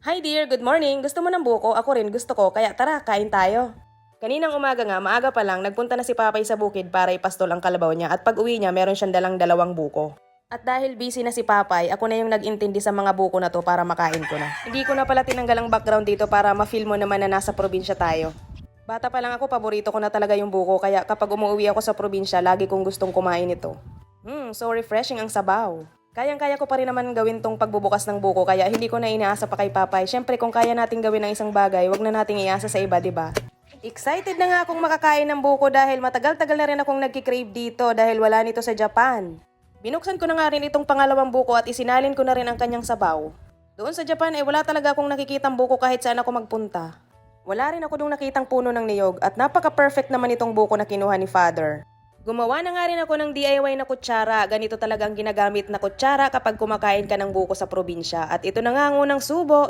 Hi dear, good morning. Gusto mo ng buko? Ako rin gusto ko, kaya tara, kain tayo. Kaninang umaga nga, maaga pa lang, nagpunta na si Papay sa bukid para ipastol ang kalabaw niya at pag uwi niya, meron siyang dalang dalawang buko. At dahil busy na si Papay, ako na yung nag-intindi sa mga buko na to para makain ko na. Hindi ko na pala tinanggal ang background dito para ma-feel mo naman na nasa probinsya tayo. Bata pa lang ako, paborito ko na talaga yung buko, kaya kapag umuwi ako sa probinsya, lagi kong gustong kumain ito. So refreshing ang sabaw. Kayang-kaya ko pa rin naman gawin tong pagbubukas ng buko kaya hindi ko na inaasa pa kay Papay. Syempre kung kaya nating gawin ang isang bagay, wag na nating iasa sa iba, 'di ba? Excited na nga akong makakain ng buko dahil matagal-tagal na rin akong nagki-crave dito dahil wala nito sa Japan. Binuksan ko na nga rin itong pangalawang buko at isinalin ko na rin ang kanyang sabaw. Doon sa Japan ay wala talaga akong nakikitang buko kahit saan ako magpunta. Wala rin ako dong nakitang puno ng niyog at napaka-perfect naman itong buko na kinuha ni Father. Gumawa na nga rin ako ng DIY na kutsara. Ganito talagang ginagamit na kutsara kapag kumakain ka ng buko sa probinsya. At ito na nga ang unang subo.